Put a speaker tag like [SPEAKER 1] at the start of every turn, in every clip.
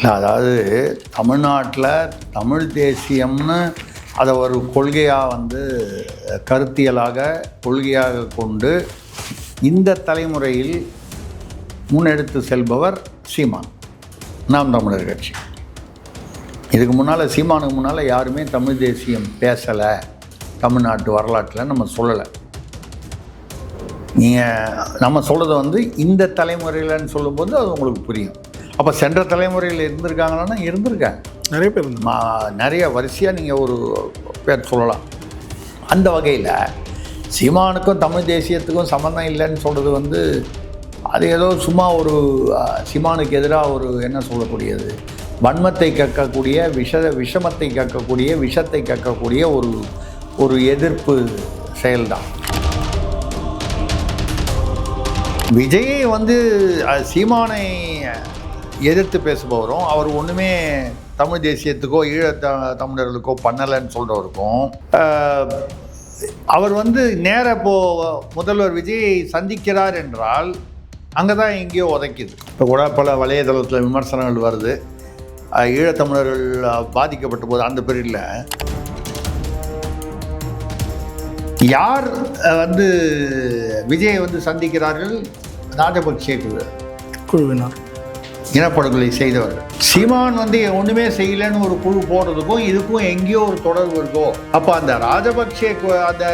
[SPEAKER 1] இல்லை, அதாவது தமிழ்நாட்டில் தமிழ் தேசியம்னு அதை ஒரு கொள்கையாக கருத்தியலாக கொள்கையாக கொண்டு இந்த தலைமுறையில் முன்னெடுத்து செல்பவர் சீமான், நாம் தமிழர் கட்சி. இதுக்கு முன்னால் சீமானுக்கு முன்னால் யாருமே தமிழ் தேசியம் பேசலை தமிழ்நாட்டு வரலாற்றில் நம்ம சொல்லலை. நம்ம சொல்கிறது இந்த தலைமுறையில்னு சொல்லும்போது அது உங்களுக்கு புரியும். அப்போ சென்ற தலைமுறையில் இருந்திருக்காங்கன்னா இருந்திருக்காங்க, நிறைய பேர் நிறைய வரிசையாக நீங்கள் ஒரு பேர் சொல்லலாம். அந்த வகையில் சீமானுக்கும் தமிழ் தேசியத்துக்கும் சம்மந்தம் இல்லைன்னு சொல்கிறது அது ஏதோ சும்மா ஒரு சீமானுக்கு எதிராக ஒரு என்ன சொல்லக்கூடியது, வன்மத்தை கக்கக்கூடிய விஷமத்தை கக்கக்கூடிய விஷத்தை கக்கக்கூடிய ஒரு எதிர்ப்பு செயல்தான். விஜயை சீமானை எதிர்த்து பேசுபவரும் அவர் ஒன்றுமே தமிழ் தேசியத்துக்கோ தமிழர்களுக்கோ பண்ணலைன்னு சொல்கிறவருக்கும் அவர் நேர முதல்வர் விஜயை சந்திக்கிறார் என்றால் அங்கே தான் எங்கேயோ உதைக்குது. இப்போ கூட பல வலைதளத்தில் விமர்சனங்கள் வருது, ஈழத்தமிழர்கள் பாதிக்கப்பட்ட போது அந்த பீரியடில் யார் விஜயை சந்திக்கிறார்கள்? ராஜபக்சே குழுவினர், இனப்படுகொலை செய்தவர்கள். சீமான் ஒன்றுமே செய்யலைன்னு ஒரு குழு போடுறதுக்கும் இதுக்கும் எங்கேயோ ஒரு தொடர்பு இருக்கோ. அப்போ அந்த ராஜபக்சே அந்த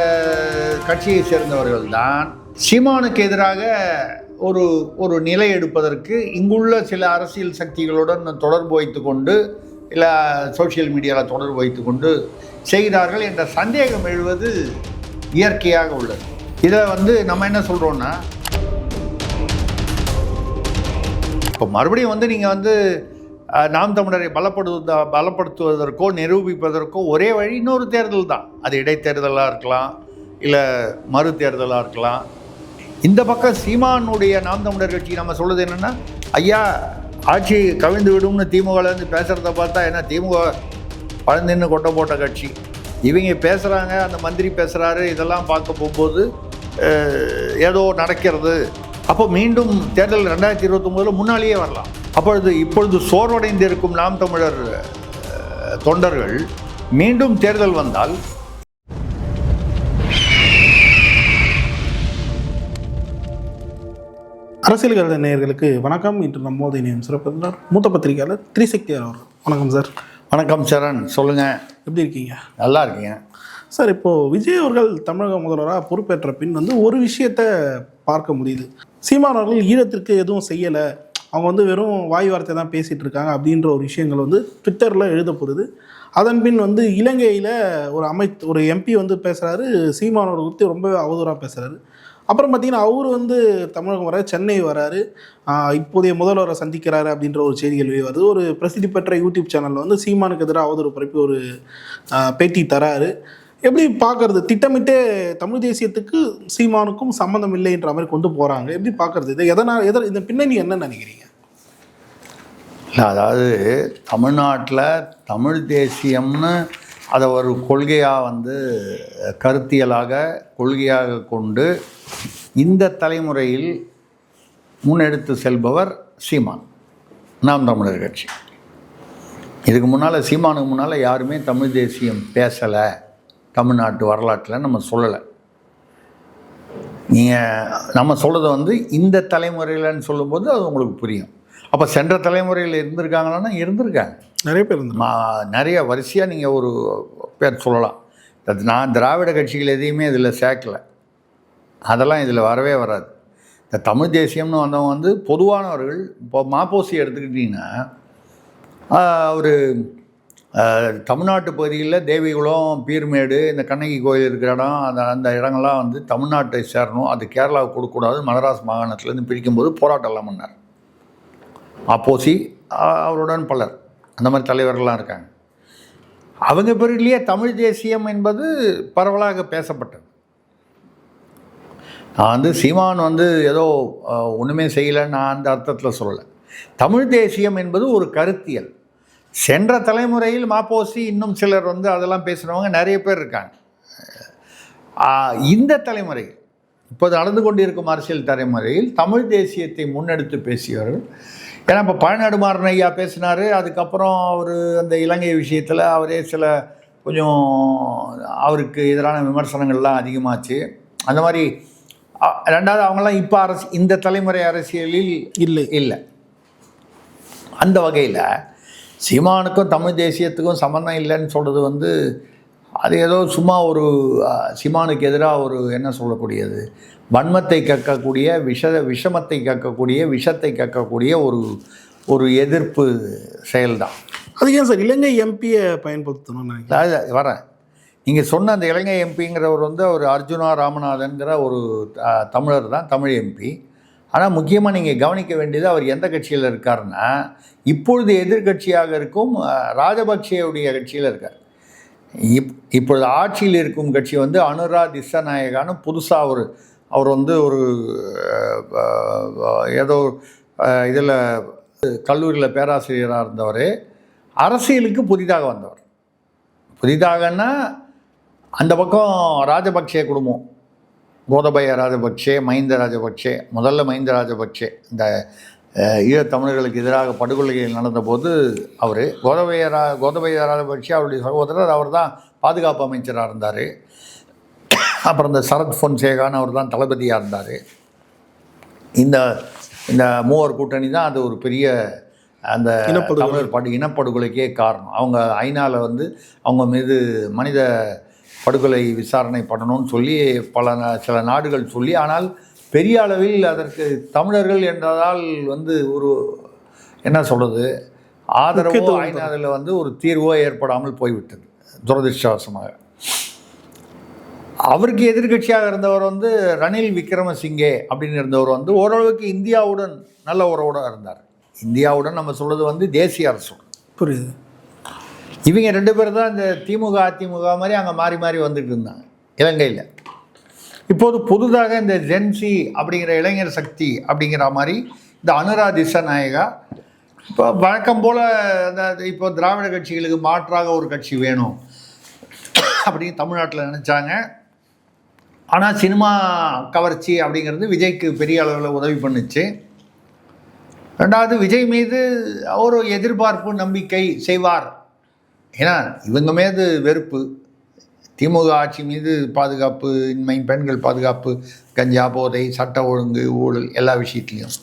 [SPEAKER 1] கட்சியை சேர்ந்தவர்கள் தான் சீமானுக்கு எதிராக ஒரு நிலை எடுப்பதற்கு இங்குள்ள சில அரசியல் சக்திகளுடன் தொடர்பு வைத்து கொண்டு இல்லை சோசியல் மீடியாவில் தொடர்பு வைத்து கொண்டு செய்கிறார்கள் என்ற சந்தேகம் எழுவது இயற்கையாக உள்ளது. இதை நம்ம என்ன சொல்கிறோன்னா, இப்போ மறுபடியும் நீங்கள் நாம் தமிழரை பலப்படுத்துவதற்கோ நிரூபிப்பதற்கோ ஒரே வழி இன்னொரு தேர்தல் தான். அது இடைத்தேர்தலாக இருக்கலாம், இல்லை மறு தேர்தலாக இருக்கலாம். இந்த பக்கம் சீமானுடைய நாம் தமிழர் கட்சி நம்ம சொல்லுது என்னென்னா, ஐயா ஆட்சி கவிழ்ந்து விடும்னு திமுகலேருந்து பேசுகிறத பார்த்தா என்ன திமுக பழந்தின்னு கொட்டை போட்ட கட்சி, இவங்க பேசுகிறாங்க, அந்த மந்திரி பேசுகிறாரு, இதெல்லாம் பார்க்க போகும்போது ஏதோ நடக்கிறது. அப்போ மீண்டும் தேர்தல் 2029 முன்னாலேயே வரலாம். இப்பொழுது சோர்வடைந்து இருக்கும் நாம் தமிழர் தொண்டர்கள் மீண்டும் தேர்தல் வந்தால்
[SPEAKER 2] அரசியல் கருத நேயர்களுக்கு வணக்கம். இன்று நம்மோது இணையும் சிறப்பு மூத்த பத்திரிகையாளர் திரிசக்தி அவர். வணக்கம் சார்.
[SPEAKER 1] வணக்கம் சரண், சொல்லுங்கள்.
[SPEAKER 2] எப்படி இருக்கீங்க?
[SPEAKER 1] நல்லா இருக்கீங்க
[SPEAKER 2] சார். இப்போது விஜய் அவர்கள் தமிழக முதல்வராக பொறுப்பேற்ற பின் ஒரு விஷயத்தை பார்க்க முடியுது. சீமான் அவர்கள் ஈழத்திற்கு எதுவும் செய்யலை, அவங்க வெறும் வாய் வார்த்தை தான் பேசிகிட்டு இருக்காங்க அப்படின்ற ஒரு விஷயங்கள் ட்விட்டரில் எழுதப்படுது. அதன் பின் இலங்கையில் ஒரு எம்பி பேசுகிறாரு, சீமான் அவர்கள் குறித்து ரொம்ப அவதூறாக பேசுகிறாரு. அப்புறம் பார்த்திங்கன்னா அவர் தமிழகம் வர சென்னை வராரு, இப்போதைய முதல்வரை சந்திக்கிறாரு அப்படின்ற ஒரு செய்திகள் வருது. ஒரு பிரசித்தி பெற்ற யூடியூப் சேனலில் சீமானுக்கு எதிராக அவதூறு பரப்பி ஒரு பேட்டி தராரு. எப்படி பார்க்கறது? திட்டமிட்டே தமிழ் தேசியத்துக்கு சீமானுக்கும் சம்மந்தம் இல்லைன்ற மாதிரி கொண்டு போகிறாங்க. எப்படி பார்க்கறது? இதை இந்த பின்னணி என்ன நினைக்கிறீங்க?
[SPEAKER 1] இல்லை, அதாவது தமிழ்நாட்டில் தமிழ் தேசியம்னு அதை ஒரு கொள்கையாக கருத்தியலாக கொள்கையாக கொண்டு இந்த தலைமுறையில் முன்னெடுத்து செல்பவர் சீமான், நாம் தமிழர் கட்சி. இதுக்கு முன்னால் சீமானுக்கு முன்னால் யாருமே தமிழ் தேசியம் பேசலை தமிழ்நாட்டு வரலாற்றில் நம்ம சொல்லலை. நம்ம சொல்கிறது இந்த தலைமுறையில்னு சொல்லும்போது அது உங்களுக்கு புரியும். அப்போ சென்ற தலைமுறையில் இருந்திருக்காங்கன்னா இருந்திருக்காங்க, நிறைய பேர் நிறைய வரிசையாக நீங்கள் ஒரு பேர் சொல்லலாம். நான் திராவிட கட்சிகள் எதையுமே இதில் சேர்க்கலை, அதெல்லாம் இதில் வரவே வராது. இந்த தமிழ் தேசியம்னு வந்தவங்க பொதுவானவர்கள். இப்போ மாப்போசி எடுத்துக்கிட்டிங்கன்னா ஒரு தமிழ்நாட்டு பகுதியில் தேவிகுளம், பீர்மேடு, இந்த கண்ணகி கோயில் இருக்கிற இடம், அந்த இடங்கள்லாம் தமிழ்நாட்டை சேரணும், அது கேரளாவுக்கு கொடுக்கக்கூடாது, மதராஸ் மாகாணத்துலேருந்து பிரிக்கும்போது போராட்டம்லாம் பண்ணார் மாப்போசி, அவருடன் பலர் அந்த மாதிரி தலைவர்கள்லாம் இருக்காங்க. அவங்க பேரிலேயே தமிழ் தேசியம் என்பது பரவலாக பேசப்பட்டது. நான் சீமான் ஏதோ ஒன்றுமே செய்யலைன்னு நான் அந்த அர்த்தத்தில் சொல்லலை. தமிழ் தேசியம் என்பது ஒரு கருத்தியல். சென்ற தலைமுறையில் மாப்போசி இன்னும் சிலர் அதெல்லாம் பேசுகிறவங்க நிறைய பேர் இருக்காங்க. இந்த தலைமுறை இப்போது நடந்து கொண்டிருக்கும் அரசியல் தலைமுறையில் தமிழ் தேசியத்தை முன்னெடுத்து பேசியவர்கள் ஏன்னா இப்போ பழநெடுமாறன் ஐயா பேசினார், அதுக்கப்புறம் அவர் அந்த இலங்கை விஷயத்தில் அவரே சில கொஞ்சம் அவருக்கு எதிரான விமர்சனங்கள்லாம் அதிகமாச்சு. அந்த மாதிரி ரெண்டாவது அவங்களாம் இப்போ இந்த தலைமுறை அரசியலில் இல்லை. அந்த வகையில் சீமானுக்கும் தமிழ் தேசியத்துக்கும் சம்மந்தம் இல்லைன்னு சொல்கிறது வந்து அது ஏதோ சும்மா ஒரு சீமானுக்கு எதிராக ஒரு என்ன சொல்லக்கூடியது, வன்மத்தை கக்கக்கூடிய விஷமத்தை கக்கக்கூடிய விஷத்தை கக்கக்கூடிய ஒரு எதிர்ப்பு செயல்தான்.
[SPEAKER 2] அது ஏன் சார் இலங்கை எம்பியை பயன்படுத்தணும்னு
[SPEAKER 1] வரேன். நீங்கள் சொன்ன அந்த இலங்கை எம்பிங்கிறவர் வந்து அவர் அர்ஜுனா ராமநாதன்கிற ஒரு தமிழர் தான், தமிழ் எம்பி. ஆனால் முக்கியமாக நீங்கள் கவனிக்க வேண்டியது அவர் எந்த கட்சியில் இருக்காருன்னா, இப்பொழுது எதிர்கட்சியாக இருக்கும் ராஜபக்சேவுடைய கட்சியில் இருக்கார். இப்பொழுது ஆட்சியில் இருக்கும் கட்சி வந்து அனுரா திசாநாயகான்னு புதுசாக அவர் வந்து ஒரு ஏதோ இதில் கல்லூரியில் பேராசிரியராக இருந்தவர், அரசியலுக்கு புதிதாக வந்தவர். புதிதாகன்னா அந்த பக்கம் ராஜபக்சே குடும்பம், கோதபய ராஜபக்சே, மஹிந்த ராஜபக்சே, முதல்ல மஹிந்த ராஜபக்சே இந்த ஈழத்தமிழர்களுக்கு எதிராக படுகொலைகள் நடந்தபோது அவர் கோதபய ராஜபக்சே அவருடைய சகோதரர், அவர் தான் பாதுகாப்பு அமைச்சராக இருந்தார். அப்புறம் இந்த சரத் பொன்சேகான்னு அவர் தான் தளபதியாக இருந்தார். இந்த மூவர் கூட்டணி தான் அது ஒரு பெரிய அந்த தமிழர் இனப்படுகொலைக்கே காரணம். அவங்க ஐநாவில் வந்து அவங்க மீது மனித படுகொலை விசாரணை பண்ணணும்னு சொல்லி சில நாடுகள் சொல்லி, ஆனால் பெரிய அளவில் அதற்கு தமிழர்கள் என்றதால் வந்து ஒரு என்ன சொல்கிறது ஆதரவோ ஐநாவில் வந்து ஒரு தீர்வோ ஏற்படாமல் போய்விட்டது துரதிர்ஷ்டவசமாக. அவருக்கு எதிர்கட்சியாக இருந்தவர் வந்து ரணில் விக்ரமசிங்கே அப்படின்னு இருந்தவர் வந்து ஓரளவுக்கு இந்தியாவுடன் நல்ல உறவோடு இருந்தார். இந்தியாவுடன் நம்ம சொல்கிறது வந்து தேசிய அரசு.
[SPEAKER 2] புரியுது.
[SPEAKER 1] இவங்க ரெண்டு பேர் தான் இந்த திமுக அதிமுக மாதிரி அங்கே மாறி மாறி வந்துட்டு இருந்தாங்க இலங்கையில். இப்போது புதுதாக இந்த ஜென்சி அப்படிங்கிற இளைஞர் சக்தி அப்படிங்கிற மாதிரி இந்த அனுரா திசாநாயகா இப்போ வழக்கம் போல் இப்போ திராவிட கட்சிகளுக்கு மாற்றாக ஒரு கட்சி வேணும் அப்படின்னு தமிழ்நாட்டில் நினச்சாங்க. ஆனால் சினிமா கவர்ச்சி அப்படிங்கிறது விஜய்க்கு பெரிய அளவில் உதவி பண்ணுச்சு. ரெண்டாவது விஜய் மீது ஒரு எதிர்பார்ப்பு நம்பிக்கை செய்வார். ஏன்னா இவங்க மீது வெறுப்பு, திமுக ஆட்சி மீது பாதுகாப்பு இன்மை, பெண்கள் பாதுகாப்பு, கஞ்சா போதை, சட்ட ஒழுங்கு, ஊழல் எல்லா விஷயத்துலையும்.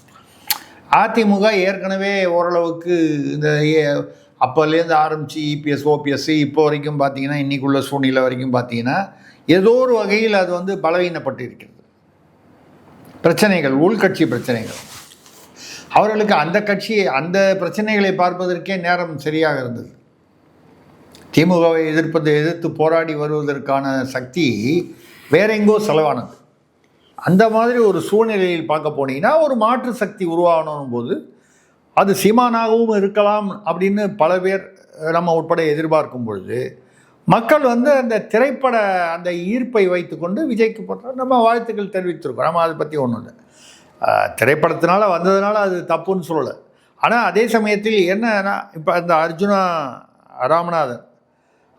[SPEAKER 1] அதிமுக ஏற்கனவே ஓரளவுக்கு இந்த அப்போலேருந்து ஆரம்பித்து இபிஎஸ் ஓபிஎஸ் இப்போ வரைக்கும் பார்த்தீங்கன்னா இன்றைக்குள்ள சூழ்நிலை வரைக்கும் பார்த்தீங்கன்னா ஏதோ ஒரு வகையில் அது வந்து பலவீனப்பட்டு இருக்கிறது. பிரச்சனைகள், உள்கட்சி பிரச்சனைகள், அவர்களுக்கு அந்த பிரச்சனைகளை பார்ப்பதற்கே நேரம் சரியாக இருந்தது. திமுகவை எதிர்த்து போராடி வருவதற்கான சக்தி வேற எங்கோ செலவானது. அந்த மாதிரி ஒரு சூழ்நிலையில் பார்க்க போனீங்கன்னா ஒரு மாற்று சக்தி உருவாகணும் போது அது சீமானாகவும் இருக்கலாம் அப்படின்னு பல பேர் நம்ம உட்பட எதிர்பார்க்கும் பொழுது மக்கள் வந்து அந்த திரைப்பட அந்த ஈர்ப்பை வைத்துக்கொண்டு விஜய்க்கு போட்ட நம்ம வாழ்த்துக்கள் தெரிவித்திருக்கோம். நம்ம அதை பற்றி ஒன்றும் இல்லை, திரைப்படத்தினால வந்ததுனால அது தப்புன்னு சொல்லலை. ஆனால் அதே சமயத்தில் என்னன்னா இப்போ இந்த அர்ஜுனா ராமநாதன்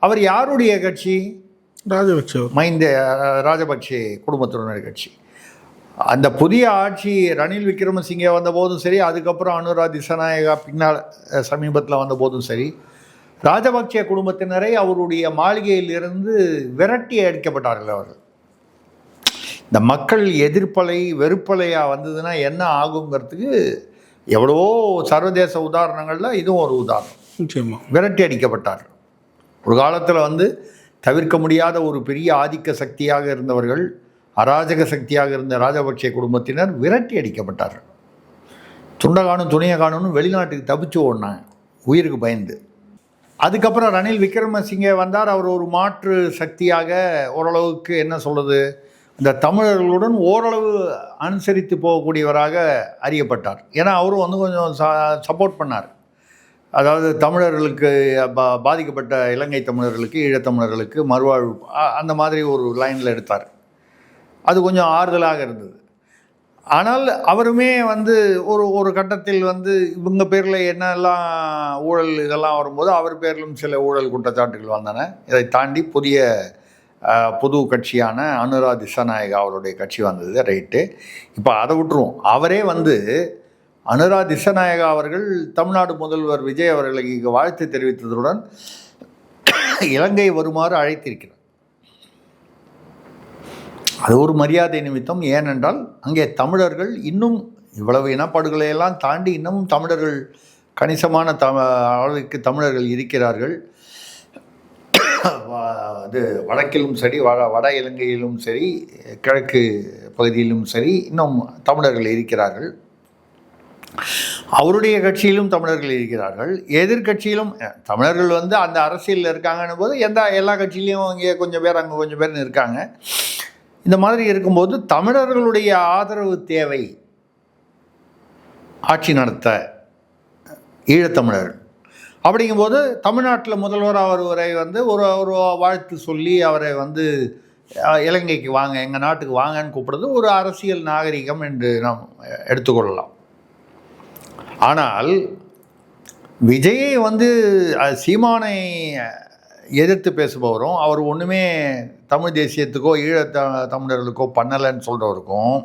[SPEAKER 1] அவர் யாருடைய கட்சி?
[SPEAKER 2] ராஜபக்சே,
[SPEAKER 1] மஹிந்த ராஜபக்சே குடும்பத்தினர் கட்சி. அந்த புதிய ஆட்சி ரணில் விக்ரமசிங்கே வந்தபோதும் சரி, அதுக்கப்புறம் அனுரா திசாநாயகா பின்னால் சமீபத்தில் வந்தபோதும் சரி, ராஜபக்சே குடும்பத்தினரை அவருடைய மாளிகையிலிருந்து விரட்டி அடிக்கப்பட்டார்கள். அவர்கள் இந்த மக்கள் எதிர்ப்பலை வெறுப்பலையாக வந்ததுன்னா என்ன ஆகுங்கிறதுக்கு எவ்வளவோ சர்வதேச உதாரணங்களில் இதுவும் ஒரு உதாரணம்.
[SPEAKER 2] நிச்சயமாக
[SPEAKER 1] விரட்டி அடிக்கப்பட்டார்கள். ஒரு காலத்தில் வந்து தவிர்க்க முடியாத ஒரு பெரிய ஆதிக்க சக்தியாக இருந்தவர்கள், அராஜக சக்தியாக இருந்த ராஜபக்சே குடும்பத்தினர் விரட்டி அடிக்கப்பட்டார்கள். துண்டகானும் துணியகானுன்னு வெளிநாட்டுக்கு தப்பிச்சு ஓடினாங்க உயிருக்கு பயந்து. அதுக்கப்புறம் ரணில் விக்ரமசிங்கே வந்தார். அவர் ஒரு மாற்று சக்தியாக ஓரளவுக்கு என்ன சொல்கிறது, இந்த தமிழர்களுடன் ஓரளவு அனுசரித்து போகக்கூடியவராக அறியப்பட்டார். ஏன்னா அவரும் வந்து கொஞ்சம் சப்போர்ட் பண்ணார். அதாவது தமிழர்களுக்கு பாதிக்கப்பட்ட இலங்கை தமிழர்களுக்கு, ஈழத்தமிழர்களுக்கு மறுவாழ்வு அந்த மாதிரி ஒரு லைனில் எடுத்தார். அது கொஞ்சம் ஆறுதலாக இருந்தது. ஆனால் அவருமே வந்து ஒரு கட்டத்தில் வந்து இவங்க பேரில் என்னெல்லாம் ஊழல் இதெல்லாம் வரும்போது அவர் பேரிலும் சில ஊழல் குற்றச்சாட்டுகள் வந்தன. இதை தாண்டி புது கட்சியான அனுரா திசாநாயகா அவருடைய கட்சி வந்தது, ரைட்டு. இப்போ அதை விட்டுருவோம். அவரே வந்து அனுரா திசாநாயகா அவர்கள் தமிழ்நாடு முதல்வர் விஜய் அவர்களுக்கு வாழ்த்து தெரிவித்ததுடன் இலங்கை வருமாறு அழைத்திருக்கிறார். அது ஒரு மரியாதை நிமித்தம். ஏனென்றால் அங்கே தமிழர்கள் இன்னும் இவ்வளவு இனப்படுகொலையெல்லாம் தாண்டி இன்னமும் தமிழர்கள் கணிசமான அளவுக்கு தமிழர்கள் இருக்கிறார்கள். அது வடக்கிலும் சரி, வட இலங்கையிலும் சரி, கிழக்கு பகுதியிலும் சரி இன்னும் தமிழர்கள் இருக்கிறார்கள். அவருடைய கட்சியிலும் தமிழர்கள் இருக்கிறார்கள், எதிர்கட்சியிலும் தமிழர்கள் அந்த அரசியலில் இருக்காங்கன்னு போது எல்லா கட்சியிலையும் இங்கே கொஞ்சம் பேர் அங்கே கொஞ்சம் பேர்னு இருக்காங்க. இந்த மாதிரி இருக்கும்போது தமிழர்களுடைய ஆதரவு தேவை ஆட்சி நடத்த ஈழத்தமிழர்கள். அப்படிங்கும்போது தமிழ்நாட்டில் முதல்வராக ஒருவரை ஒரு வாழ்த்து சொல்லி அவரை இலங்கைக்கு வாங்க, எங்கள் நாட்டுக்கு வாங்கன்னு கூப்பிடுறது ஒரு அரசியல் நாகரிகம் என்று நாம் எடுத்துக்கொள்ளலாம். ஆனால் விஜயை சீமானை எதிர்த்து பேசுபவரும் அவர் ஒன்றுமே தமிழ் தேசியத்துக்கோ தமிழர்களுக்கோ பண்ணலைன்னு சொல்கிறவருக்கும்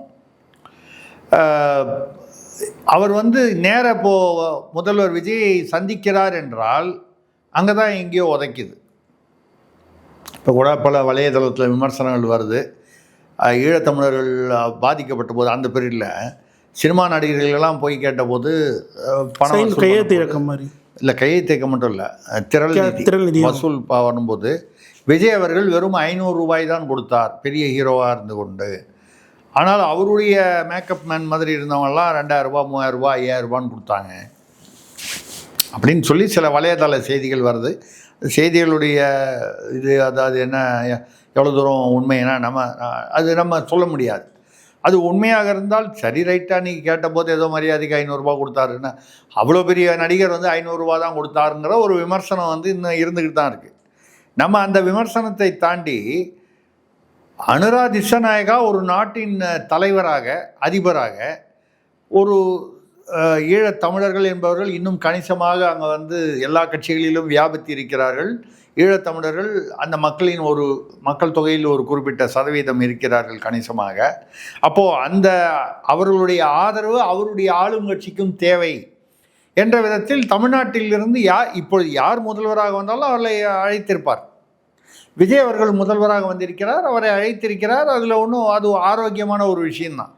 [SPEAKER 1] அவர் நேர முதல்வர் விஜயை சந்திக்கிறார் என்றால் அங்கே தான் எங்கேயோ உதைக்குது. இப்போ கூட பல வலைதளத்தில் விமர்சனங்கள் வருது. ஈழத்தமிழர்கள் பாதிக்கப்பட்ட போது அந்த பீரியடில் சினிமா நடிகர்களெல்லாம் போய் கேட்டபோது பணம்
[SPEAKER 2] கையெழுத்து மாதிரி
[SPEAKER 1] இல்லை, கையெழுத்து மட்டும் இல்லை, திரள் நிதி வசூல் வரும்போது விஜய் அவர்கள் வெறும் 500 ரூபாய் தான் கொடுத்தார், பெரிய ஹீரோவாக இருந்து கொண்டு. ஆனால் அவருடைய மேக்கப் மேன் மாதிரி இருந்தவங்கலாம் 2000 ரூபா, 3000 ரூபா, 5000 ரூபான்னு கொடுத்தாங்க அப்படின்னு சொல்லி சில வலைதள செய்திகள் வருது. செய்திகளுடைய இது அதாவது என்ன, எவ்வளோ தூரம் உண்மைன்னா நம்ம சொல்ல முடியாது. அது உண்மையாக இருந்தால் சரி, ரைட்டாக நீங்கள் கேட்டபோது ஏதோ மரியாதைக்கு 500 ரூபா கொடுத்தாருன்னா, அவ்வளோ பெரிய நடிகர் 500 ரூபா தான் கொடுத்தாருங்கிற ஒரு விமர்சனம் இன்னும் இருந்துக்கிட்டு தான் இருக்குது. நம்ம அந்த விமர்சனத்தை தாண்டி அனுரா திசாநாயகா ஒரு நாட்டின் தலைவராக, அதிபராக, ஒரு ஈழத் தமிழர்கள் என்பவர்கள் இன்னும் கணிசமாக அங்கே எல்லா கட்சிகளிலும் வியாபித்து இருக்கிறார்கள். ஈழத்தமிழர்கள் அந்த மக்கள் தொகையில் ஒரு குறிப்பிட்ட சதவீதம் இருக்கிறார்கள் கணிசமாக. அப்போது அவர்களுடைய ஆதரவு அவருடைய ஆளும் கட்சிக்கும் தேவை என்ற விதத்தில் தமிழ்நாட்டிலிருந்து இப்பொழுது யார் முதல்வராக வந்தாலும் அவர்களை அழைத்திருப்பார். விஜய் அவர்கள் முதல்வராக வந்திருக்கிறார், அவரை அழைத்திருக்கிறார். அதில் அது ஆரோக்கியமான ஒரு விஷயந்தான்.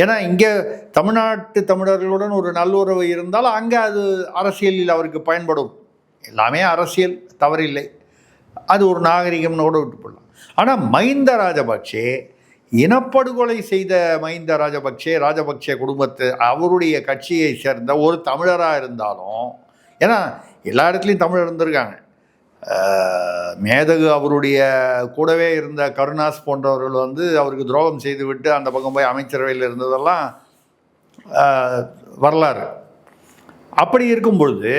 [SPEAKER 1] ஏன்னா இங்கே தமிழ்நாட்டு தமிழர்களுடன் ஒரு நல்லுறவு இருந்தால் அங்கே அது அரசியலில் அவருக்கு பயன்படும். எல்லாமே அரசியல், தவறில்லை, அது ஒரு நாகரிகம்னு கூட விட்டு போடலாம். ஆனால் மஹிந்த ராஜபக்சே, இனப்படுகொலை செய்த மஹிந்த ராஜபக்சே குடும்பத்து அவருடைய கட்சியை சேர்ந்த ஒரு தமிழராக இருந்தாலும், ஏன்னா எல்லா இடத்துலையும் தமிழர் இருந்திருக்காங்க. மேதகு அவருடைய கூடவே இருந்த கருணாஸ் போன்றவர்கள் அவருக்கு துரோகம் செய்துவிட்டு அந்த பக்கம் போய் அமைச்சரவையில் இருந்ததெல்லாம் வரலாறு. அப்படி இருக்கும் பொழுது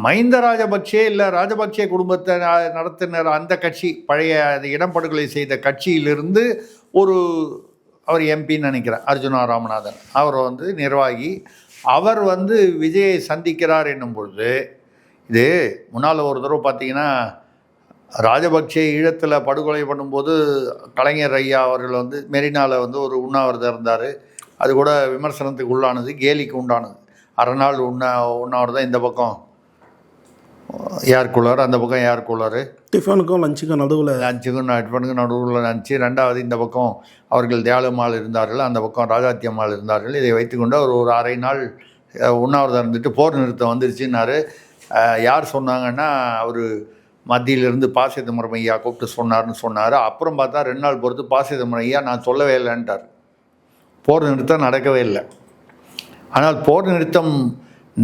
[SPEAKER 1] மஹிந்த ராஜபக்சே இல்லை ராஜபக்சே குடும்பத்தை நடத்தினர் அந்த கட்சி, பழைய இடம்படுகொலை செய்த கட்சியிலிருந்து அவர் எம்பின்னு நினைக்கிறேன், அர்ஜுனா ராமநாதன், அவர் நிர்வாகி, அவர் விஜயை சந்திக்கிறார் என்னும் பொழுது, இது முன்னால் ஒரு தடவை பார்த்தீங்கன்னா ராஜபக்சே ஈழத்தில் படுகொலை பண்ணும்போது கலைஞர் ஐயா அவர்கள் மெரினாவில் ஒரு உண்ணாவிரதம் இருந்தார். அது கூட விமர்சனத்துக்கு உள்ளானது, கேலிக்கு உண்டானது. அரை நாள் உண்ணாவிரதம், இந்த பக்கம் ஏர் கூலர், அந்த பக்கம் ஏர் கூலரு,
[SPEAKER 2] டிஃபனுக்கும் லஞ்சுக்கும்
[SPEAKER 1] நடுவில் லஞ்சு. ரெண்டாவது இந்த பக்கம் அவர்கள் தியாலம்மாள் இருந்தார்கள், அந்த பக்கம் ராஜாத்தி அம்மாள் இருந்தார்கள். இதை வைத்துக்கொண்டு ஒரு அரை நாள் உண்ணாவிரதம் இருந்துட்டு போர் நிறுத்தம் வந்துருச்சுன்னாரு. யார் சொன்னாங்கன்னா அவர் மத்தியிலிருந்து ப. சிதம்பரம் ஐயா கூப்பிட்டு சொன்னார். அப்புறம் பார்த்தா 2 நாள் பொறுத்து ப. சிதம்பரம் ஐயா நான் சொல்லவே இல்லைன்ட்டார். போர் நிறுத்தம் நடக்கவே இல்லை. ஆனால் போர் நிறுத்தம்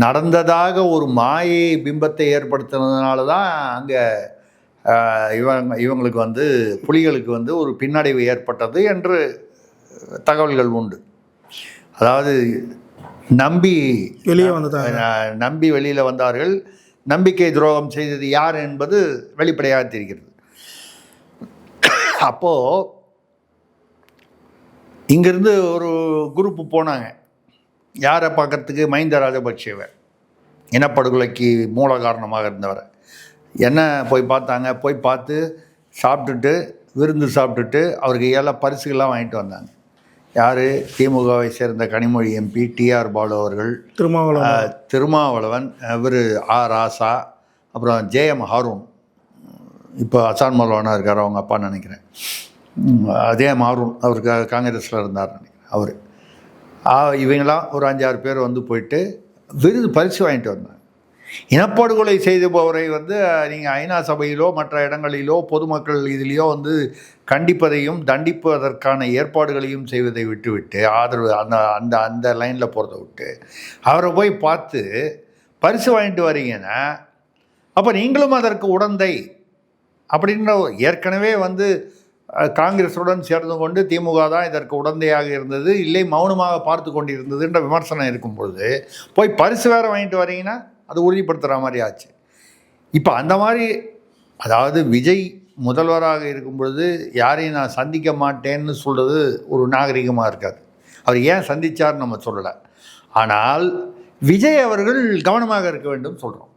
[SPEAKER 1] நடந்ததாக ஒரு மாயை பிம்பத்தை ஏற்படுத்தினதுனால தான் அங்கே இவங்களுக்கு புலிகளுக்கு ஒரு பின்னடைவு ஏற்பட்டது என்று தகவல்கள் உண்டு. அதாவது நம்பி வெளியில் வந்தார்கள். நம்பிக்கை துரோகம் செய்தது யார் என்பது வெளிப்படையாக தெரிகிறது. அப்போது இங்கேருந்து ஒரு குரூப்பு போனாங்க, யாரை பார்க்கறதுக்கு, மஹிந்த ராஜபக்சேவை, இனப்படுகொலைக்கு மூல காரணமாக இருந்தவரை. என்ன போய் பார்த்தாங்க, போய் பார்த்து சாப்பிட்டுட்டு விருந்து சாப்பிட்டுட்டு அவருக்கு ஏழை பரிசுகள்லாம் வாங்கிட்டு வந்தாங்க. யார்? திமுகவை சேர்ந்த கனிமொழி எம்பி, டிஆர் பாலு அவர்கள், திருமாவளவன், இவர் ராசா, அப்புறம் ஜேஎம் ஹாரூன், இப்போ அசான் மௌலானா இருக்கார் அவங்க அப்பான்னு நினைக்கிறேன், ஜேஎம் ஹாரூன் அவருக்கு காங்கிரஸில் இருந்தார் நினைக்கிறேன் அவர். இவங்களாம் ஒரு 5-6 பேர் வந்து போயிட்டு பரிசு வாங்கிட்டு வந்தாங்க. இனப்படுகொலை செய்துபவரை வந்து நீங்கள் ஐநா சபையிலோ மற்ற இடங்களிலோ பொதுமக்கள் இதிலையோ வந்து கண்டிப்பதையும் தண்டிப்பதற்கான ஏற்பாடுகளையும் செய்வதை விட்டுவிட்டு ஆதரவு அந்த அந்த அந்த லைனில் போகிறத விட்டு அவரை போய் பார்த்து பரிசு வாங்கிட்டு வரீங்கன்னா அப்போ நீங்களும் அதற்கு உடந்தை அப்படின்ற ஏற்கனவே வந்து காங்கிரஸுடன் சேர்ந்து கொண்டு திமுக தான் இதற்கு உடந்தையாக இருந்தது, இல்லை மௌனமாக பார்த்து கொண்டு இருந்ததுன்ற விமர்சனம் இருக்கும் பொழுது போய் பரிசு வேறு வாங்கிட்டு வரீங்கன்னா அது உறுதிப்படுத்துகிற மாதிரி ஆச்சு. இப்போ அந்த மாதிரி, அதாவது விஜய் முதல்வராக இருக்கும் பொழுது யாரையும் நான் சந்திக்க மாட்டேன்னு சொல்கிறது ஒரு நாகரிகமாக இருக்காது. அவர் ஏன் சந்தித்தார்னு நம்ம சொல்லலை. ஆனால் விஜய் அவர்கள் கவனமாக இருக்க வேண்டும் சொல்கிறோம்.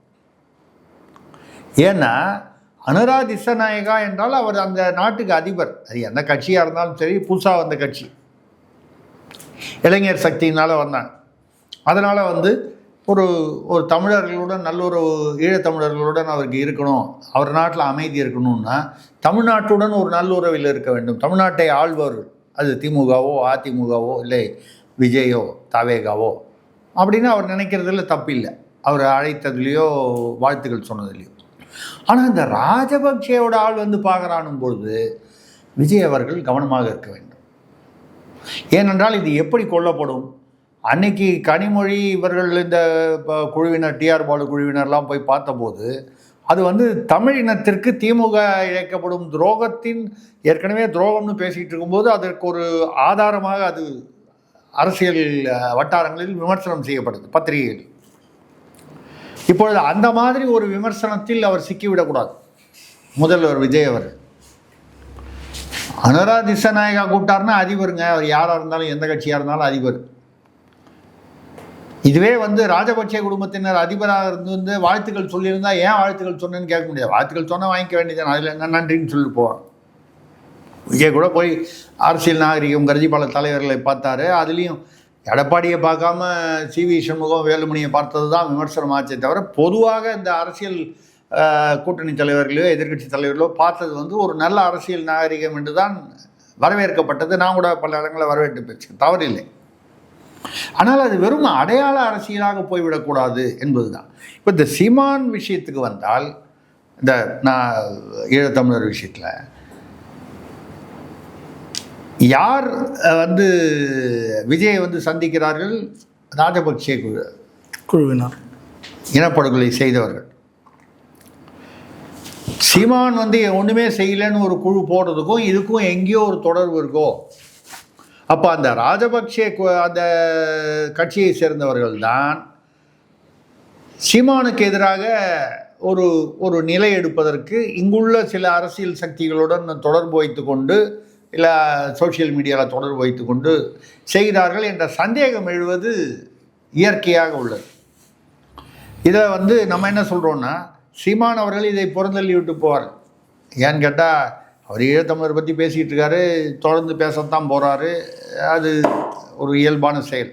[SPEAKER 1] ஏன்னா அனுரா திசாநாயகா என்றால் அவர் அந்த நாட்டுக்கு அதிபர். அது எந்த கட்சியாக இருந்தாலும் சரி, புதுசாக வந்த கட்சி, இளைஞர் சக்தியினால் வந்தாங்க. அதனால் வந்து ஒரு தமிழர்களுடன் நல்லுறவு, ஈழத்தமிழர்களுடன் அவருக்கு இருக்கணும், அவர் நாட்டில் அமைதி இருக்கணும்னா தமிழ்நாட்டுடன் ஒரு நல்லுறவில் இருக்க வேண்டும். தமிழ்நாட்டை ஆள்பவர்கள், அது திமுகவோ அதிமுகவோ இல்லை விஜயோ தாவேகாவோ அப்படின்னு அவர் நினைக்கிறதுல தப்பில்லை, அவர் அழைத்ததுலேயோ வாழ்த்துக்கள் சொன்னதுலேயோ. ஆனால் இந்த ராஜபக்சேவோட ஆள் வந்து பார்க்குறானும் பொழுது விஜய் அவர்கள் கவனமாக இருக்க வேண்டும். ஏனென்றால் இது எப்படி கொல்லப்படும்? அன்னைக்கு கனிமொழி இவர்கள் இந்த குழுவினர், டிஆர் பாலு குழுவினர்லாம் போய் பார்த்தபோது அது வந்து தமிழ் இனத்திற்கு திமுக இழைக்கப்படும் துரோகத்தின், ஏற்கனவே துரோகம்னு பேசிகிட்டு இருக்கும்போது அதற்கு ஒரு ஆதாரமாக அது அரசியல் வட்டாரங்களில் விமர்சனம் செய்யப்படுது, பத்திரிகைகள். இப்பொழுது அந்த மாதிரி ஒரு விமர்சனத்தில் அவர் சிக்கிவிடக்கூடாது முதல்வர் விஜய் அவர். அனுரா திசாநாயகா கூப்பிட்டாருன்னா அதிபருங்க, அவர் யாராக இருந்தாலும் எந்த கட்சியாக இருந்தாலும் அதிபர். இதுவே வந்து ராஜபக்சே குடும்பத்தினர் அதிபராக இருந்து வாழ்த்துக்கள் சொல்லியிருந்தால் ஏன் வாழ்த்துக்கள் சொன்னேன்னு கேட்க முடியாது. வாழ்த்துக்கள் சொன்னால் வாங்கிக்க வேண்டியது, அதில் என்ன நன்றின்னு சொல்லிட்டு போவான். விஜய் கூட போய் அரசியல் நாகரிகம் கருதி பல தலைவர்களை பார்த்தாரு. அதுலேயும் எடப்பாடியை பார்க்காம சிவி சண்முகம், வேலுமணியை பார்த்தது தான் விமர்சனம் ஆச்சே தவிர பொதுவாக இந்த அரசியல் கூட்டணி தலைவர்களோ எதிர்கட்சி தலைவர்களோ பார்த்தது வந்து ஒரு நல்ல அரசியல் நாகரிகம் என்று தான் வரவேற்கப்பட்டது. நான் கூட பல இடங்களில் வரவேற்று பேச்சு தவறில்லை. ஆனால் அது வெறும் அடையாள அரசியலாக போய்விடக்கூடாது என்பது தான். இப்போ இந்த சீமான் விஷயத்துக்கு வந்தால், இந்த நான் ஈழத்தமிழர் விஷயத்தில் யார் வந்து விஜயை வந்து சந்திக்கிறார்கள்? ராஜபக்சே குழுவினர், இனப்படுகொலை செய்தவர்கள். சீமான் வந்து ஒன்றுமே செய்யலைன்னு ஒரு குழு போடுறதுக்கும் இதுக்கும் எங்கேயோ ஒரு தொடர்பு இருக்கோ? அப்போ அந்த ராஜபக்சே அந்த கட்சியை சேர்ந்தவர்கள் தான் சீமானுக்கு எதிராக ஒரு நிலை எடுப்பதற்கு இங்குள்ள சில அரசியல் சக்திகளுடன் தொடர்பு வைத்து கொண்டு, இல்லை சோஷியல் மீடியாவில் தொடர்பு வைத்து கொண்டு செய்கிறார்கள் என்ற சந்தேகம் எழுவது இயற்கையாக உள்ளது. இதை வந்து நம்ம என்ன சொல்கிறோன்னா, சீமான் அவர்கள் இதை புறந்தள்ளி விட்டு போவார். ஏன்னு கேட்டால் அவர் ஈழத்தமிழர் பற்றி பேசிகிட்டு இருக்காரு, தொடர்ந்து பேசத்தான் போகிறாரு, அது ஒரு இயல்பான செயல்.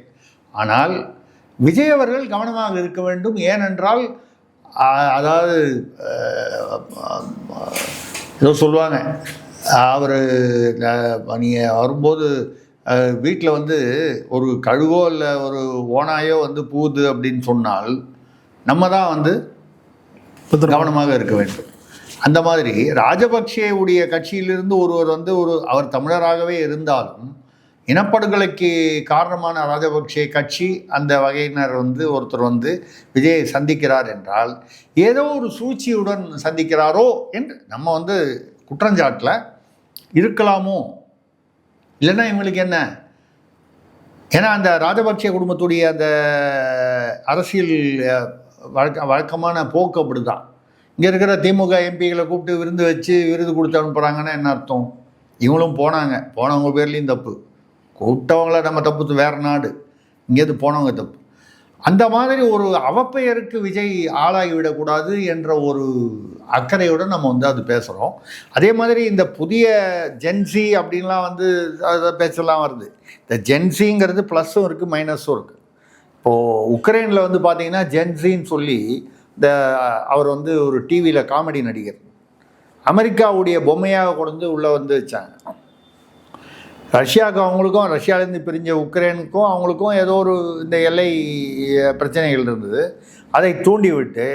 [SPEAKER 1] ஆனால் விஜய் அவர்கள் கவனமாக இருக்க வேண்டும். ஏனென்றால் அதாவது ஏதோ சொல்லுவாங்க, அவர் நீங்கள் வரும்போது வீட்டில் வந்து ஒரு கழுவோ இல்லை ஒரு ஓனாயோ வந்து பூது அப்படின்னு சொன்னால் நம்ம தான் வந்து கவனமாக இருக்க வேண்டும். அந்த மாதிரி ராஜபக்சேவுடைய கட்சியிலிருந்து ஒருவர் வந்து அவர் தமிழராகவே இருந்தாலும் இனப்படுகொலைக்கு காரணமான ராஜபக்சே கட்சி அந்த வகையினர் வந்து ஒருத்தர் வந்து விஜயை சந்திக்கிறார் என்றால் ஏதோ ஒரு சூழ்ச்சியுடன் சந்திக்கிறாரோ என்று நம்ம வந்து குற்றஞ்சாட்டில் இருக்கலாமோ? இல்லைன்னா இவங்களுக்கு என்ன? ஏன்னா அந்த ராஜபக்சே குடும்பத்துடைய அந்த அரசியல் வழக்கமான போக்கு அப்படி தான். இங்கே இருக்கிற திமுக எம்பிகளை கூப்பிட்டு விருந்து வச்சு விருது கொடுத்து அனுப்புகிறாங்கன்னா என்ன அர்த்தம்? இவங்களும் போனவங்க பேர்லேயும் தப்பு, கூப்பிட்டவங்கள நம்ம தப்பு, வேறு நாடு, இங்கேருந்து போனவங்க தப்பு. அந்த மாதிரி ஒரு அவப்பெயருக்கு விஜய் ஆளாகிவிடக்கூடாது என்ற ஒரு அக்கறையோடு நம்ம வந்து அது பேசுகிறோம். அதே மாதிரி இந்த புதிய ஜென்சி அப்படின்லாம் வந்து அதை பேசலாம் வருது. இந்த ஜென்சிங்கிறது ப்ளஸ்ஸும் இருக்குது மைனஸும் இருக்குது. இப்போது உக்ரைனில் வந்து பார்த்தீங்கன்னா ஜென்சின்னு சொல்லி அவர் வந்து ஒரு டிவியில் காமெடி நடிகர், அமெரிக்காவுடைய பொம்மையாக கொண்டு உள்ளே வந்து வச்சாங்க. ரஷ்யாவுக்கு அவங்களுக்கும், ரஷ்யாவிலேருந்து பிரிஞ்ச உக்ரைனுக்கும் அவங்களுக்கும் ஏதோ ஒரு இந்த எல்லை பிரச்சனைகள் இருந்தது. அதை தூண்டி விட்டு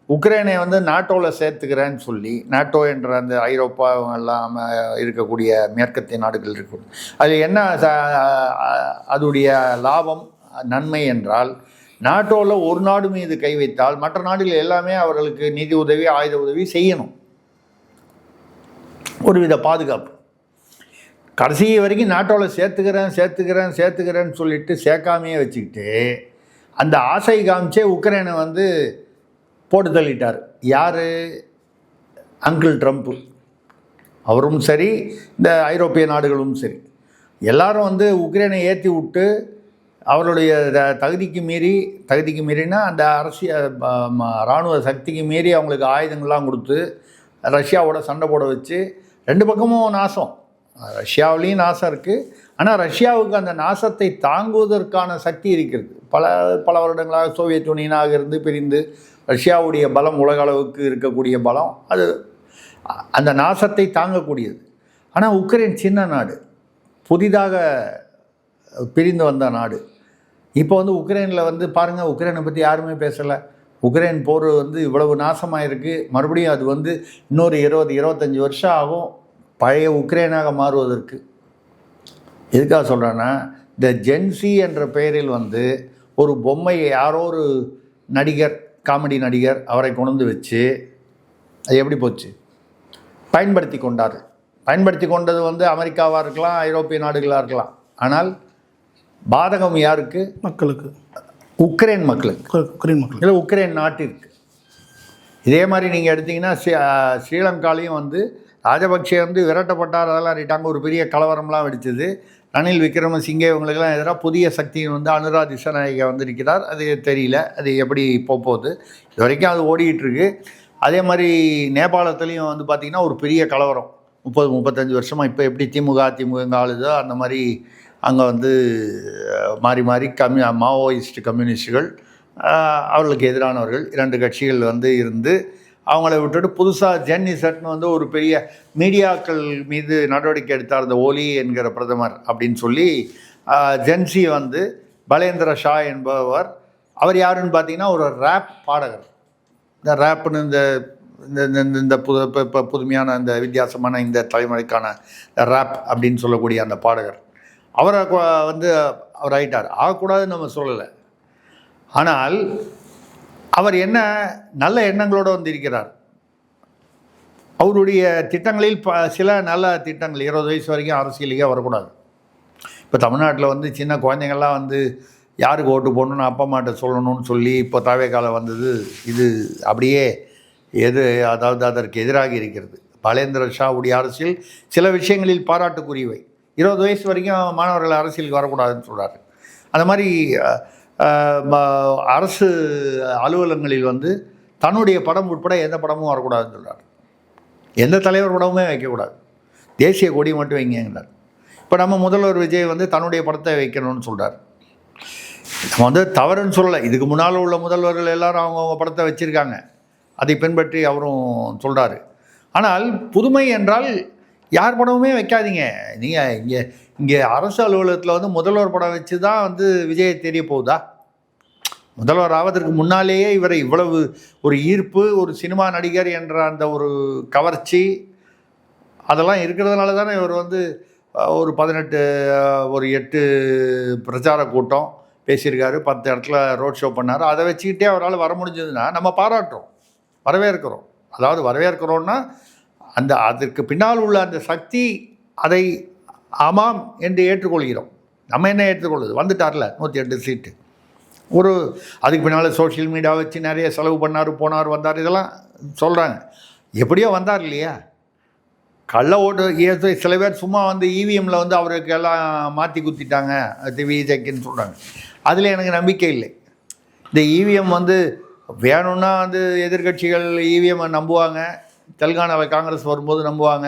[SPEAKER 1] உக்ரைனை வந்து நாட்டோவில் சேர்த்துக்கிறேன்னு சொல்லி, நாட்டோ என்ற அந்த ஐரோப்பா எல்லாம் இருக்கக்கூடிய மேற்கத்திய நாடுகள் இருக்கும். அது என்ன அதோடைய லாபம் நன்மை என்றால், நாட்டோவில் ஒரு நாடு மீது கை வைத்தால் மற்ற நாடுகள் எல்லாமே அவர்களுக்கு நிதி உதவி, ஆயுத உதவி செய்யணும். ஒருவித பாதுகாப்பு. கடைசி வரைக்கும் நாட்டோவில் சேர்த்துக்கிறேன்னு சொல்லிட்டு சேர்க்காமையே வச்சுக்கிட்டு அந்த ஆசை காமிச்சே உக்ரைனை வந்து போட்டு தள்ளிட்டார். யார்? Uncle Trump. அவரும் சரி, இந்த ஐரோப்பிய நாடுகளும் சரி, எல்லாரும் வந்து உக்ரைனை ஏற்றி விட்டு அவருடைய தகுதிக்கு மீறினா அந்த இராணுவ சக்திக்கு மீறி அவங்களுக்கு ஆயுதங்கள்லாம் கொடுத்து ரஷ்யாவோட சண்டை போட வச்சு, ரெண்டு பக்கமும் நாசம். ரஷ்யாவிலையும் நாசம் இருக்குது. ஆனால் ரஷ்யாவுக்கு அந்த நாசத்தை தாங்குவதற்கான சக்தி இருக்கிறது. பல வருடங்களாக சோவியத் யூனியனாக இருந்து பிரிந்து ரஷ்யாவுடைய பலம் உலக அளவுக்கு இருக்கக்கூடிய பலம், அது அந்த நாசத்தை தாங்கக்கூடியது. ஆனால் உக்ரைன் சின்ன நாடு, புதிதாக பிரிந்து வந்த நாடு. இப்போ வந்து உக்ரைனில் வந்து பாருங்கள், உக்ரைனை பற்றி யாருமே பேசலை. உக்ரைன் போர் வந்து இவ்வளவு நாசமாக இருக்குது. மறுபடியும் அது வந்து இன்னொரு 20-25 வருஷம் ஆகும் பழைய உக்ரைனாக மாறுவதற்கு. எதுக்காக சொல்கிறேன்னா, இந்த ஜென்சி என்ற பெயரில் வந்து ஒரு பொம்மையை யாரோ ஒரு நடிகர், காமெடி நடிகர் அவரை கொண்டு வச்சு அது எப்படி போச்சு? பயன்படுத்தி கொண்டது வந்து அமெரிக்காவாக இருக்கலாம், ஐரோப்பிய நாடுகளாக இருக்கலாம். ஆனால் பாதகம் யாருக்கு? மக்களுக்கு, உக்ரைன் மக்களுக்கு, இல்லை உக்ரைன் நாட்டிற்கு. இதே மாதிரி நீங்கள் எடுத்திங்கன்னா ஸ்ரீலங்காலையும் வந்து ராஜபக்சே வந்து விரட்டப்பட்டார், அதெல்லாம் ரிட்டாங்க, ஒரு பெரிய கலவரம்லாம் வெடிச்சது. ரணில் விக்ரமசிங்கே இவங்களுக்கெல்லாம் எதிராக புதிய சக்தியின் வந்து அனுரா திசாநாயகா வந்திருக்கிறார். அது தெரியல, அது எப்படி போகுது. இது வரைக்கும் அது ஓடிக்கிட்டுருக்கு. அதே மாதிரி நேபாளத்துலேயும் வந்து பார்த்திங்கன்னா ஒரு பெரிய கலவரம் 30-35 வருஷமாக. இப்போ எப்படி திமுக ஆளுதோ அந்த மாதிரி அங்கே வந்து மாறி மாவோயிஸ்ட் கம்யூனிஸ்டுகள், அவர்களுக்கு எதிரானவர்கள் 2 கட்சிகள் வந்து இருந்து அவங்கள விட்டுட்டு புதுசாக ஜென்னிசட்னு வந்து ஒரு பெரிய மீடியாக்கள் மீது நடவடிக்கை எடுத்தார் இந்த ஓலி என்கிற பிரதமர் அப்படின்னு சொல்லி. ஜென்சி வந்து பலேந்திர ஷா என்பவர், அவர் யாருன்னு பார்த்தீங்கன்னா ஒரு ரேப் பாடகர். இந்த ரேப்புன்னு இந்த புதுமையான இந்த வித்தியாசமான இந்த தலைமுறைக்கான ரேப் அப்படின்னு சொல்லக்கூடிய அந்த பாடகர், அவரை வந்து அவர் ஆகிட்டார். ஆகக்கூடாதுன்னு நம்ம சொல்லலை. ஆனால் அவர் என்ன நல்ல எண்ணங்களோடு வந்திருக்கிறார். அவருடைய திட்டங்களில் சில நல்ல திட்டங்கள், 20 வயசு வரைக்கும் அரசியலுக்கே வரக்கூடாது. இப்போ தமிழ்நாட்டில் வந்து சின்ன குழந்தைங்கள்லாம் வந்து யாருக்கு ஓட்டு போடணுன்னு அப்பா அம்மாட்ட சொல்லணும்னு சொல்லி இப்போ தாவேக்காலம் வந்தது. இது அப்படியே அதாவது அதற்கு எதிராக இருக்கிறது. பலேந்திர ஷாவுடைய அரசியல் சில விஷயங்களில் பாராட்டுக்குரியவை. 20 வயசு வரைக்கும் மாணவர்கள் அரசியலுக்கு வரக்கூடாதுன்னு சொல்கிறாரு. அந்த மாதிரி அரசு அலுவலகங்களில் வந்து தன்னுடைய படம் உட்பட எந்த படமும் வரக்கூடாதுன்னு சொல்கிறார். எந்த தலைவர் படமுமே வைக்கக்கூடாது, தேசிய கொடி மட்டும் வைங்கிறார். இப்போ நம்ம முதல்வர் விஜய் வந்து தன்னுடைய படத்தை வைக்கணும்னு சொல்கிறார். நம்ம வந்து தவறுன்னு சொல்லலை. இதுக்கு முன்னால் உள்ள முதல்வர்கள் எல்லாரும் அவங்கவுங்க படத்தை வச்சுருக்காங்க, அதை பின்பற்றி அவரும் சொல்கிறாரு. ஆனால் புதுமை என்றால் யார் படமுமே வைக்காதீங்க. நீங்கள் இங்கே அரசு அலுவலகத்தில் வந்து முதல்வர் படம் வச்சு தான் வந்து விஜயை தெரிய போகுதா? முதல்வர் ஆவதற்கு முன்னாலேயே இவரை இவ்வளவு ஒரு ஈர்ப்பு, ஒரு சினிமா நடிகர் என்ற அந்த ஒரு கவர்ச்சி அதெல்லாம் இருக்கிறதுனால தானே இவர் வந்து ஒரு 8 பிரச்சார கூட்டம் பேசியிருக்காரு, 10 இடத்துல ரோட் ஷோ பண்ணார். அதை வச்சுக்கிட்டே அவரால் வர முடிஞ்சதுன்னா நம்ம பாராட்டுறோம், வரவேற்கிறோம். அதாவது வரவேற்கிறோன்னா அதற்கு பின்னால் உள்ள அந்த சக்தி, அதை ஆமாம் என்று ஏற்றுக்கொள்கிறோம். நம்ம என்ன ஏற்றுக்கொள்ளுது? வந்துட்டார்ல 108 சீட்டு. அதுக்கு பின்னால் சோஷியல் மீடியா வச்சு நிறைய செலவு பண்ணார், போனார், வந்தார், இதெல்லாம் சொல்கிறாங்க. எப்படியோ வந்தார் இல்லையா? கள்ள ஓட்டு சில பேர் சும்மா வந்து இவிஎம்மில் வந்து அவருக்கு எல்லாம் மாற்றி குத்திட்டாங்க, விஜய்க்குன்னு சொல்கிறாங்க. அதில் எனக்கு நம்பிக்கை இல்லை. இந்த இவிஎம் வந்து வேணும்னா வந்து எதிர்கட்சிகள் இவிஎம்மை நம்புவாங்க. தெலுங்கானாவில் காங்கிரஸ் வரும்போது நம்புவாங்க.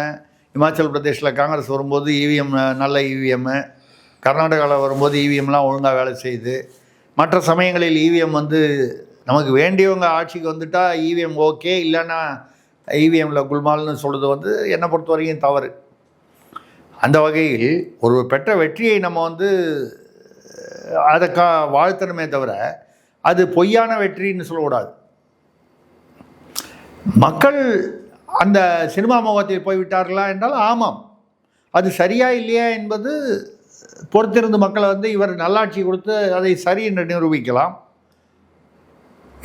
[SPEAKER 1] இமாச்சல் பிரதேஷில் காங்கிரஸ் வரும்போது இவிஎம் நல்ல இவிஎம்மு. கர்நாடகாவில் வரும்போது இவிஎம்லாம் ஒழுங்காக வேலை செய்யுது. மற்ற சமயங்களில் இவிஎம் வந்து நமக்கு வேண்டியவங்க ஆட்சிக்கு வந்துட்டால் இவிஎம் ஓகே, இல்லைன்னா இவிஎம்மில் குல்மால்னு சொல்கிறது வந்து என்னை பொறுத்த வரைக்கும் தவறு. அந்த வகையில் ஒரு பெற்ற வெற்றியை நம்ம வந்து அதை வாழ்த்தணுமே தவிர அது பொய்யான வெற்றின்னு சொல்லக்கூடாது. மக்கள் அந்த சினிமா முகத்தில் போய்விட்டார்களா என்றால் ஆமாம், அது சரியா இல்லையா என்பது பொறுத்திருந்து மக்களை வந்து இவர் நல்லாட்சி கொடுத்து அதை சரி என்று நிரூபிக்கலாம்.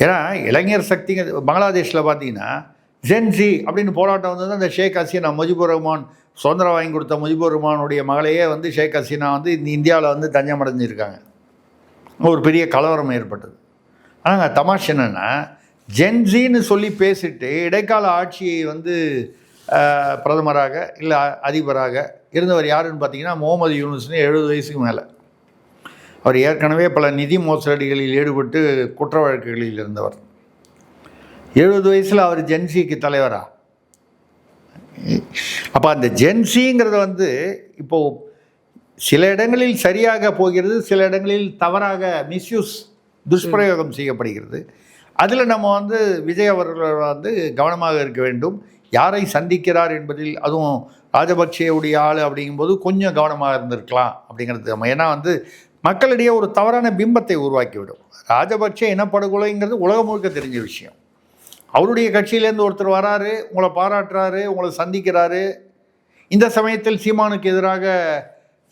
[SPEAKER 1] ஏன்னா இளைஞர் சக்திங்க பங்களாதேஷில் பார்த்தீங்கன்னா ஜென்சி அப்படின்னு போராட்டம் வந்து அந்த ஷேக் ஹசீனா, முஜிபுர் ரஹ்மான் சுதந்திரம் வாங்கி கொடுத்த முஜிபுர் ரஹ்மானுடைய மகளையே வந்து ஷேக் ஹசீனா வந்து இந்த இந்தியாவில் வந்து தஞ்சம் அடைஞ்சிருக்காங்க. ஒரு பெரிய கலவரம் ஏற்பட்டது. ஆனால் தமாஷ் என்னென்னா, ஜென்சின்னு சொல்லி பேசிட்டு இடைக்கால ஆட்சியை வந்து பிரதமராக இல்லை அதிபராக இருந்தவர் யாருன்னு பார்த்தீங்கன்னா முகமது யூனுஸ்னு 70 வயசுக்கு மேலே. அவர் ஏற்கனவே பல நிதி மோசடிகளில் ஈடுபட்டு குற்ற வழக்குகளில் இருந்தவர். 70 வயசில் அவர் ஜென்சிக்கு தலைவரா? அப்போ அந்த ஜென்சிங்கிறது வந்து இப்போது சில இடங்களில் சரியாக போகிறது, சில இடங்களில் தவறாக துஷ்பிரயோகம் செய்யப்படுகிறது. அதில் நம்ம வந்து விஜய் அவர்கள் வந்து கவனமாக இருக்க வேண்டும். யாரை சந்திக்கிறார் என்பதில், அதுவும் ராஜபக்சேவுடைய ஆள் அப்படிங்கும்போது கொஞ்சம் கவனமாக இருந்திருக்கலாம் அப்படிங்கிறது நம்ம. ஏன்னா வந்து மக்களிடையே ஒரு தவறான பிம்பத்தை உருவாக்கிவிடும். ராஜபக்சே இனப்படுகொலைங்கிறது உலகம் முழுக்க தெரிஞ்ச விஷயம். அவருடைய கட்சியிலேருந்து ஒருத்தர் வராரு, உங்களை பாராட்டுறாரு, உங்களை சந்திக்கிறாரு. இந்த சமயத்தில் சீமானுக்கு எதிராக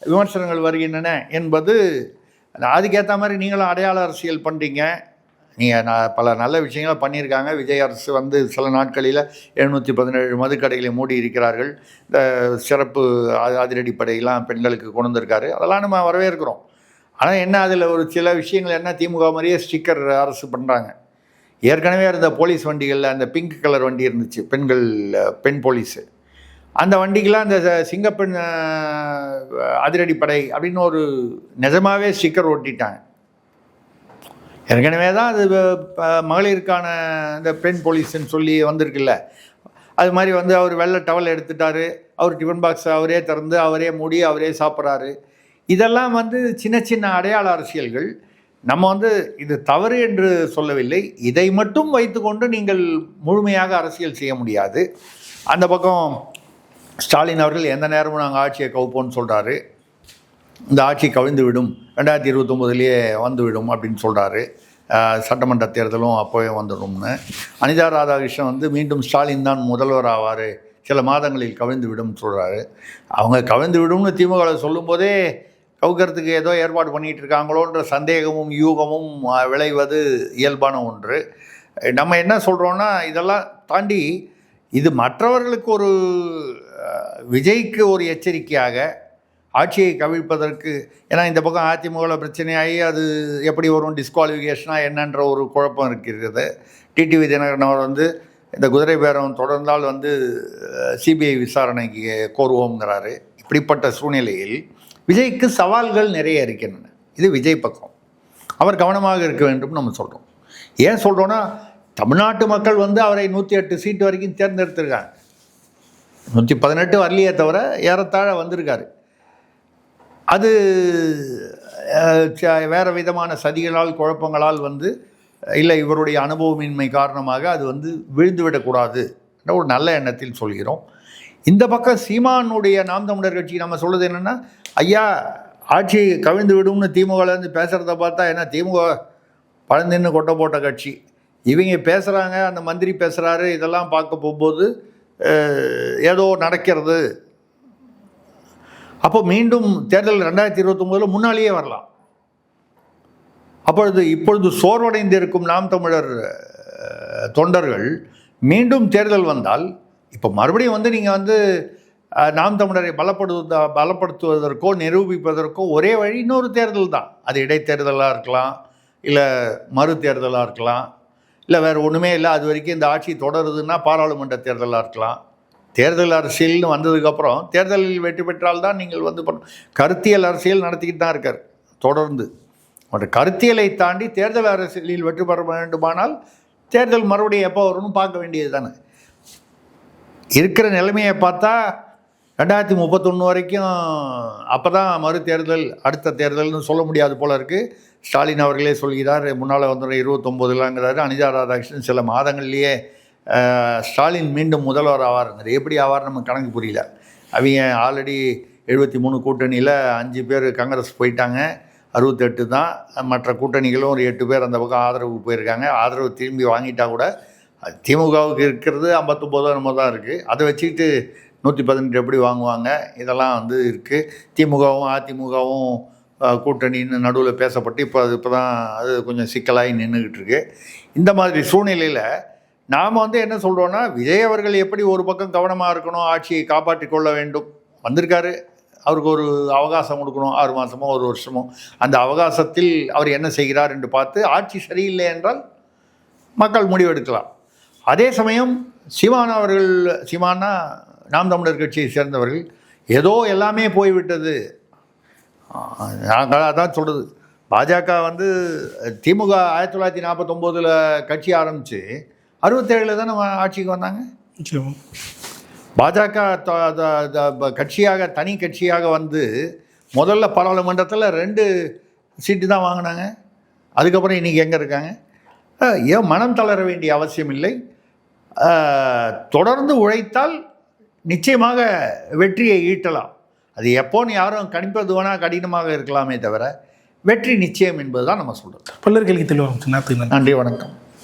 [SPEAKER 1] விமர்சனங்கள் வருகின்றன என்பது, அதுக்கேற்ற மாதிரி நீங்களும் அடையாள அரசியல் பண்ணுறீங்க. நீங்கள் பல நல்ல விஷயங்களை பண்ணியிருக்காங்க. விஜய் அரசு வந்து சில நாட்களில் 717 மதுக்கடைகளை மூடி இருக்கிறார்கள். இந்த சிறப்பு அதிரடிப்படையெல்லாம் பெண்களுக்கு கொண்டு வந்திருக்காரு. அதெல்லாம் நம்ம வரவேற்கிறோம். ஆனால் என்ன, அதில் ஒரு சில விஷயங்கள் என்ன, திமுக மாதிரியே ஸ்டிக்கர் அரசு பண்ணுறாங்க. ஏற்கனவே இருந்த போலீஸ் வண்டிகளில் அந்த பிங்க் கலர் வண்டி இருந்துச்சு, பெண் போலீஸு. அந்த வண்டிக்கெலாம் அந்த சிங்கப்பெண் அதிரடிப்படை அப்படின்னு ஒரு நிஜமாகவே ஸ்டிக்கர் ஒட்டிட்டாங்க. ஏற்கனவே தான் அது மகளிருக்கான இந்த பெண் போலீஸ்ன்னு சொல்லி வந்திருக்குல்ல, அது மாதிரி வந்து அவர் வெள்ளை டவல் எடுத்துட்டார். அவர் டிஃபன் பாக்ஸ் அவரே திறந்து அவரே மூடி அவரே சாப்பிட்றாரு. இதெல்லாம் வந்து சின்ன சின்ன அடையாள அரசியல்கள். நம்ம வந்து இது தவறு என்று சொல்லவில்லை. இதை மட்டும் வைத்துக்கொண்டு நீங்கள் முழுமையாக அரசியல் செய்ய முடியாது. அந்த பக்கம் ஸ்டாலின் அவர்கள் எந்த நேரமும் நாங்கள் ஆட்சியை கவுப்போம்னு சொல்கிறாரு. இந்த ஆட்சி கவிழ்ந்து விடும், 2029 வந்துவிடும் அப்படின்னு சொல்கிறாரு. சட்டமன்ற தேர்தலும் அப்போவே வந்துடும்னு. அனிதா ராதாகிருஷ்ணன் வந்து மீண்டும் ஸ்டாலின் தான் முதல்வர் ஆவார், சில மாதங்களில் கவிழ்ந்து விடும் சொல்கிறாரு. அவங்க கவிழ்ந்து விடும்னு திமுக சொல்லும்போதே கவுக்கிறதுக்கு ஏதோ ஏற்பாடு பண்ணிகிட்டு இருக்காங்களோன்ற சந்தேகமும் யூகமும் விளைவது இயல்பான ஒன்று. நம்ம என்ன சொல்கிறோன்னா, இதெல்லாம் தாண்டி இது மற்றவர்களுக்கு ஒரு விஜய்க்கு ஒரு எச்சரிக்கையாக ஆட்சியை கவிழ்ப்பதற்கு. ஏன்னா இந்த பக்கம் அதிமுகவில் பிரச்சனையாகி அது எப்படி வரும், டிஸ்குவாலிஃபிகேஷனாக என்னன்ற ஒரு குழப்பம் இருக்கிறது. டிடிவி தினகரன் அவர் வந்து இந்த குதிரை பேரம் தொடர்ந்தால் வந்து சிபிஐ விசாரணைக்கு கோருவோங்கிறாரு. இப்படிப்பட்ட சூழ்நிலையில் விஜய்க்கு சவால்கள் நிறைய இருக்கின்றன. இது விஜய் பக்கம். அவர் கவனமாக இருக்க வேண்டும் நம்ம சொல்கிறோம். ஏன் சொல்கிறோன்னா, தமிழ்நாட்டு மக்கள் வந்து அவரை 108 சீட்டு வரைக்கும் தேர்ந்தெடுத்திருக்காங்க. 118 வரலையே தவிர ஏறத்தாழ வந்திருக்காரு. அது வேறு விதமான சதிகளால் குழப்பங்களால் வந்து இல்லை, இவருடைய அனுபவமின்மை காரணமாக அது வந்து விழுந்துவிடக்கூடாது என்ற ஒரு நல்ல எண்ணத்தில் சொல்கிறோம். இந்த பக்கம் சீமானுடைய நாம் தமிழர் கட்சி நம்ம சொல்கிறது என்னென்னா, ஐயா ஆட்சி கவிழ்ந்து விடும்னு திமுகலேருந்து பேசுகிறத பார்த்தா, ஏன்னா திமுக பழந்தின்னு கொட்டை போட்ட கட்சி, இவங்க பேசுகிறாங்க, அந்த மந்திரி பேசுகிறாரு, இதெல்லாம் பார்க்க போகும்போது ஏதோ நடக்கிறது. அப்போ மீண்டும் தேர்தல் 2029 முன்னாலேயே வரலாம். இப்பொழுது சோர்வடைந்து இருக்கும் நாம் தமிழர் தொண்டர்கள் மீண்டும் தேர்தல் வந்தால், இப்போ மறுபடியும் வந்து நீங்கள் வந்து நாம் தமிழரை பலப்படுத்துவதற்கோ நிரூபிப்பதற்கோ ஒரே வழி இன்னொரு தேர்தல் தான். அது இடைத்தேர்தலாக இருக்கலாம், இல்லை மறு தேர்தலாக இருக்கலாம், இல்லை வேறு ஒன்றுமே இல்லை, அது வரைக்கும் இந்த ஆட்சி தொடருதுன்னா பாராளுமன்ற தேர்தலாக இருக்கலாம். தேர்தல் அரசியல்னு வந்ததுக்கப்புறம் தேர்தலில் வெற்றி பெற்றால்தான் நீங்கள் வந்து கருத்தியல் அரசியல் நடத்திக்கிட்டு தான் இருக்கார் தொடர்ந்து. மற்ற கருத்தியலை தாண்டி தேர்தல் அரசியலில் வெற்றி பெற வேண்டுமானால் தேர்தல் மறுபடியும் எப்போ வரும்னு பார்க்க வேண்டியது தானே. இருக்கிற நிலைமையை பார்த்தா 2031 வரைக்கும் அப்போ தான் மறு தேர்தல், அடுத்த தேர்தல்னு சொல்ல முடியாது போல இருக்குது. ஸ்டாலின் அவர்களே சொல்கிறார், முன்னால் வந்துடும் 29லாங்கிறாரு. அனிதா ராதாகிருஷ்ணன் சில மாதங்கள்லேயே ஸ்டாலின் மீண்டும் முதல்வர் ஆவாருங்கிறது. எப்படி ஆவார் நமக்கு கணக்கு புரியல. அவங்க ஆல்ரெடி 73 கூட்டணியில் 5 பேர் காங்கிரஸ் போயிட்டாங்க, 68 தான். மற்ற கூட்டணிகளும் ஒரு 8 பேர் அந்த பக்கம் ஆதரவு போயிருக்காங்க. ஆதரவு திரும்பி வாங்கிட்டா கூட திமுகவுக்கு இருக்கிறது 59 நம்ம தான் இருக்குது. அதை வச்சுக்கிட்டு 118 எப்படி வாங்குவாங்க? இதெல்லாம் வந்து இருக்குது. திமுகவும் அதிமுகவும் கூட்டணின்னு நடுவில் பேசப்பட்டு இப்போ தான் அது கொஞ்சம் சிக்கலாகி நின்றுக்கிட்டு இருக்கு. இந்த மாதிரி சூழ்நிலையில் நாம் வந்து என்ன சொல்கிறோன்னா, விஜய் அவர்கள் எப்படி ஒரு பக்கம் கவனமாக இருக்கணும், ஆட்சியை காப்பாற்றி கொள்ள வேண்டும். வந்திருக்காரு, அவருக்கு ஒரு அவகாசம் கொடுக்கணும், 6 மாதமோ 1 வருஷமோ. அந்த அவகாசத்தில் அவர் என்ன செய்கிறார் என்று பார்த்து, ஆட்சி சரியில்லை என்றால் மக்கள் முடிவெடுக்கலாம். அதே சமயம் சீமான் அவர்கள், சீமானா நாம் தமிழர் கட்சியை சேர்ந்தவர்கள், ஏதோ எல்லாமே போய்விட்டது, நாங்கள் அதான் சொல்கிறது. பாஜக வந்து திமுக 1949 கட்சி ஆரம்பித்து 67 தானே ஆட்சிக்கு வந்தாங்க. பாஜக கட்சியாக, தனி கட்சியாக வந்து முதல்ல பாராளுமன்றத்தில் 2 சீட்டு தான் வாங்கினாங்க. அதுக்கப்புறம் இன்றைக்கி எங்கே இருக்காங்க? ஏன் மனம் தளர வேண்டிய அவசியம் இல்லை. தொடர்ந்து உழைத்தால் நிச்சயமாக வெற்றியை ஈட்டலாம். அது எப்போன்னு யாரும் கணிப்பது வேணால் கடினமாக இருக்கலாமே தவிர வெற்றி நிச்சயம் என்பது தான் நம்ம சொல்கிறோம்.
[SPEAKER 2] பல்லர் கேள்வி தெளிவாக.
[SPEAKER 1] நன்றி, வணக்கம்.